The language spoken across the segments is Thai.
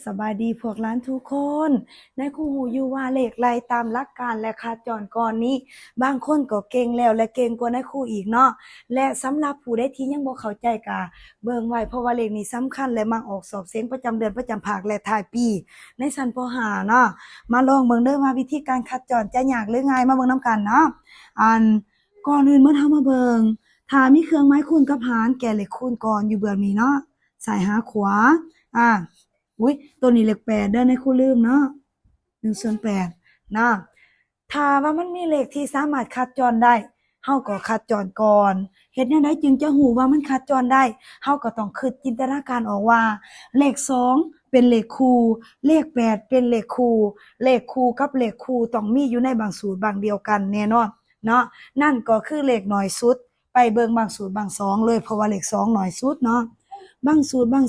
สบายดีพวกร้านทุกคนในคู่หูอยู่ว่าเลขไล่ตามหลักการและคาจรก่อนนี้บางคนก็เก่งแล้วและเก่งกว่าในคู่อีกเนาะและสำหรับผู้ใดที่ยังบ่เข้าใจก็เบิ่งไว้เพราะว่าเลขนี้สำคัญและมักออกสอบเสียงประจำเดือนประจำภาคและท้ายปีในชั้นป .5 เนาะมาลองเบิ่งเด้อว่าวิธีการคัดจรจะยากหรือง่ายมาเบิ่งนำกันเนาะอันก่อนอื่นเมื่อเฮามาเบิ่งถ้ามีเครื่องไม้คูณกับหารแก่เลขคูณก่อนอยู่เบื้องนี้เนาะซ้ายหาขวาอ่า อุ๊ยตัวนี้เลข8เด้อในครูลืมเนาะ1/8เนาะถ้าว่ามันมีเลขที่สามารถคัดจรได้เฮาก็คัดจรก่อนเฮ็ดแนวใดจึงจะรู้ว่ามันคัดจรได้เฮาก็ต้องคิดจินตนาการออกว่าเลข2เป็นเลขคู่เลข8เป็นเลขคู่เลขคู่กับเลขคู่ต้องมีอยู่ในบางสูตรบางเดียวกันแน่นอนเนาะนั่นก็คือเลขน้อยสุดไปเบิ่งบางสูตรบาง2เลยเพราะว่าเลข2น้อยสุดเนาะบางสูตรบาง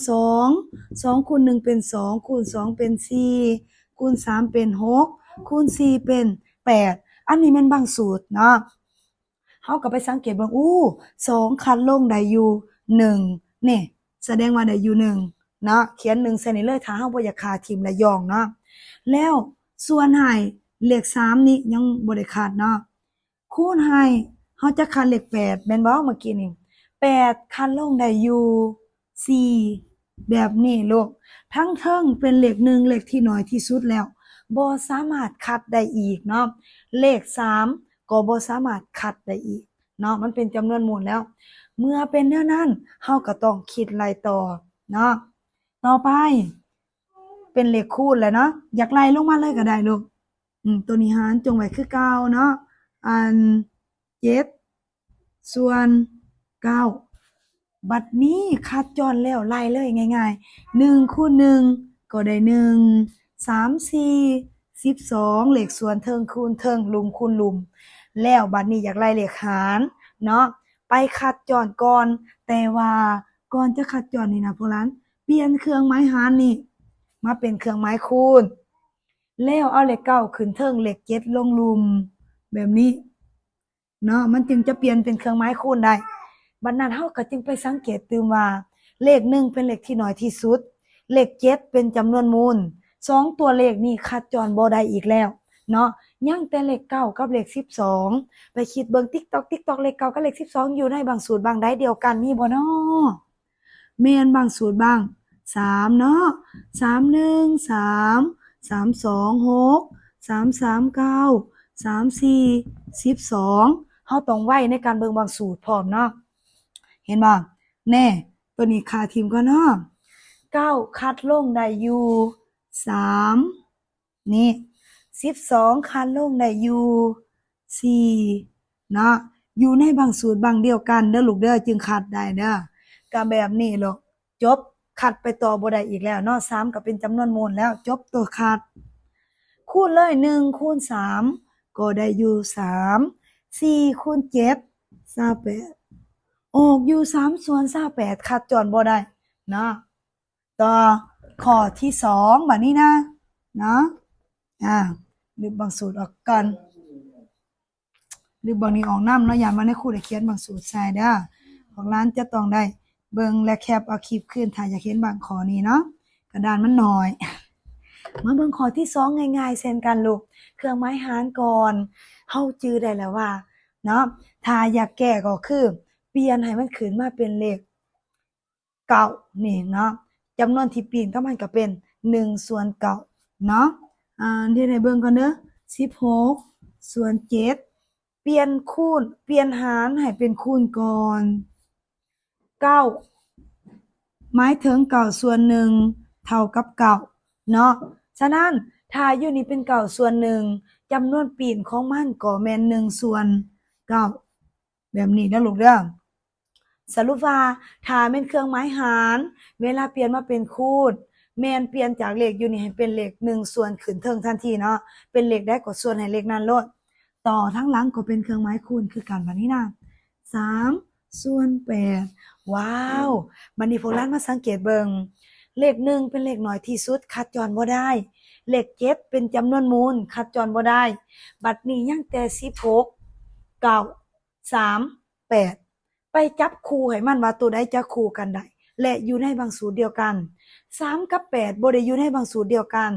2 2คูณ1เป็น2คูณ2เป็น4คูณ3เป็น6คูณ4เป็น8อันนี้แม่นบางสูตรเนาะเฮาก็ไปสังเกตเบิ่ง2คัดลงได้อยู่1นี่แสดงว่าได้อยู่1เนาะเขียน1ใส่นี่เลยถ้าเฮาบ่อยากฆ่าทิ่มและย่องเนาะแล้วส่วนให้เลข3นี่ยังบ่ได้คัดเนาะคูณให้เฮาจะคัดเลข8แม่นบ่เมื่อกี้นี่8คัดลงได้อยู่4 แบบนี้ลูกทั้งเทิงเป็นเลข1เลขที่น้อยที่สุดแล้วบ่สามารถคัดได้อีกเนาะเลข3ก็บ่สามารถคัดได้อีกเนาะมันเป็นจำนวนหมู่แล้วเมื่อเป็นแนวนั้นเฮาก็ต้องคิดไล่ต่อเนาะต่อไปเป็นเลขคูณแล้วเนาะอยากไล่ลงมาเลยก็ได้ลูกตัวนี้หารจงไว้คือเก่าเนาะอัน7ส่วน9 บัดนี้คัดจรแล้วไล่เลยง่ายๆ1คูณ1ก็ได้1 3 4 12เลขส่วนเทิงคูณเทิงลุมคูณลุมแล้วบัดนี้อยากไล่เลขหารเนาะไปคัดจรก่อนแต่ว่าก่อนจะคัดจรนี่นะพวกหลานเปลี่ยนเครื่องไม้หารนี่มาเป็นเครื่องไม้คูณแล้วเอาเลข9ขึ้นเทิงเลข7ลงลุมแบบนี้เนาะมันจึงจะเปลี่ยนเป็นเครื่องไม้คูณได้บัดนั้นเฮาก็จึงไปสังเกตตื่มว่าเลข1เป็นเลขที่น้อยที่สุดเลข7เป็นจำนวนมูล2ตัวเลขนี้คัดจรบ่ได้อีกแล้วเนาะยังแต่เลข9กับเลข12ไปคิดเบิ่ง TikTok เลข9กับเลข12อยู่ในบางสูตรบางใดเดียวกันมีบ่น้อแม่นบางสูตรบาง3เนาะ31 3 32 6 339 34 12เฮาต้องไว้ในการเบิ่งบางสูตรพร้อมเนาะเห็นบ่แน่ตัวนี้ค่าทิมก่อนเนาะ9คัดลงได้อยู่3นี่12คัดลงได้อยู่4เนาะอยู่ในบางสูตรบางเดียวกันเด้อลูกเด้อจึงคัดได้เด้อก็แบบนี้ลูกจบคัดไปต่อบ่ได้อีกแล้วเนาะ3ก็เป็นจำนวนมูลแล้วจบตัวคัดคูณเลย1คูณ3ก็ได้อยู่3 4คูณ7 28ออกอยู่3/28คัดจรบ่ได้เนาะต่อข้อที่2บัดนี้นะเนาะลบบางสูตรออกก่อนลบบางนี้ออกนำเนาะย้านว่าในครูได้เขียนบางสูตรใส่เด้อของร้านจะต้องได้เบิ่งและแคปเอาคลิปคืนถ้าอยากเห็นบางข้อนี้เนาะกระดานมันน้อยมาเบิ่งข้อที่2ง่ายๆเช่นกันลูกเครื่องไม้หารก่อนเฮาจื้อได้แล้วว่าเนาะถ้าอยากแก้ก็คือเปลี่ยนให้มันขึ้นมาเป็นเลข9นี่เนาะจำนวนที่เปลี่ยนก็มันก็เป็น1/9เนาะเดี๋ยวให้เบิ่งก่อนเด้อ16/7เปลี่ยนคูณเปลี่ยนหารให้เป็นคูณก่อน9หมายถึง9/1เท่ากับ9เนาะฉะนั้นถ้าอยู่นี่เป็น9/1จำนวนปีนของมันก็แม่น1/9แบบนี้เด้อลูกเด้อสรุปว่าถ้าแม่นเครื่องหมายหารเวลาเปลี่ยนมาเป็นคูณแม่นเปลี่ยนจากเลขอยู่นี่ให้เป็นเลข1ส่วนขึ้นเทิงทันทีเนาะเป็นเลขใดก็ส่วนให้เลขนั้นโลดต่อทั้งหลังก็เป็นเครื่องหมายคูณคือกันบัดนี้นะ3/8ว้าวบัดนี้พวกเรามาสังเกตเบิ่งเลข1เป็นเลขน้อยที่สุดคัดจรบ่ได้เลข7เป็นจำนวนมูลคัดจรบ่ได้บัดนี้ยังแต่16 9 3 8ไปจับคู่ให้มันว่าตัวใดจะคู่กันได้ และอยู่ในบางสูตรเดียวกัน3กับ8บ่ได้อยู่ในบางสูตรเดียวกัน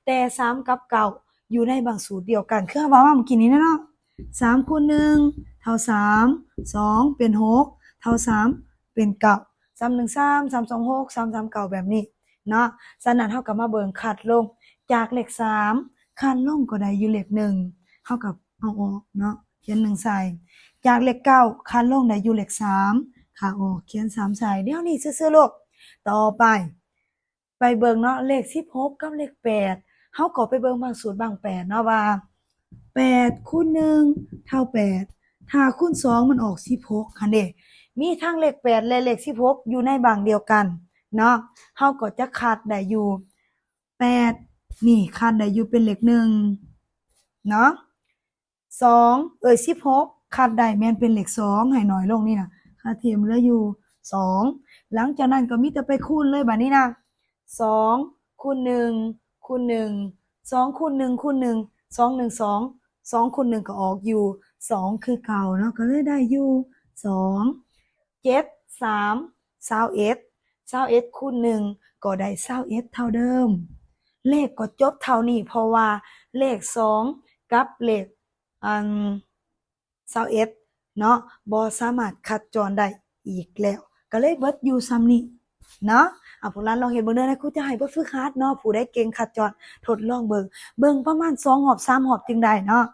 แต่3กับ9อยู่ในบางสูตรเดียวกันคือว่าเมื่อกี้นี้เนาะ3คูณ1เท่า3 2เป็น6เท่า3เป็น9 313 326 339แบบนี้เนาะฉะนั้นเฮาก็มาเบิ่งคัดลงจากเลข3คัดลงก็ได้อยู่เลข1เฮาก็เอาออกเนาะเขียน1ใส่จากเลข9คัดลงได้อยู่เลข3ค่ะออกเขียน3ใส่เดี๋ยวนี้ซื่อๆลูกต่อไปเบิ่งเนาะเลข16กับเลข8เฮาก็ไปเบิ่งบางสูตรบาง8เนาะว่า8คูณ1เท่า8ถ้าคูณ2มันออก16หั่นเด้มีทั้งเลข8และเลข16อยู่ในบางเดียวกันเนาะเฮาก็จะคัดได้อยู่8นี่คัดได้อยู่เป็นเลข1เนาะ16คัดได้แม่นเป็นเลข2ให้น้อยลงนี่นะค่าเทียมเหลืออยู่2หลังจากนั้นก็มีแต่ไปคูณเลยบัดนี้นะ2คูณ1คูณ1 2คูณ1คูณ1 2 1 2 2คูณ1ก็ออกอยู่2คือเก่าเนาะก็เลยได้อยู่2 7 3 21 21คูณ1ก็ได้21เท่าเดิมเลขก็จบเท่านี้เพราะว่าเลข2กับเลข21เนาะบ่สามารถคัดจรได้อีกแล้วก็เลยเบิดอยู่ซ้ำนี้เนาะพวกเราลองเฮ็ดเบิ่งเด้อนะครูจะให้บทฝึกหัดเนาะผู้ใดเก่งคัดจรทดลองเบิ่งประมาณ2 รอบ 3 รอบจึงได้เนาะ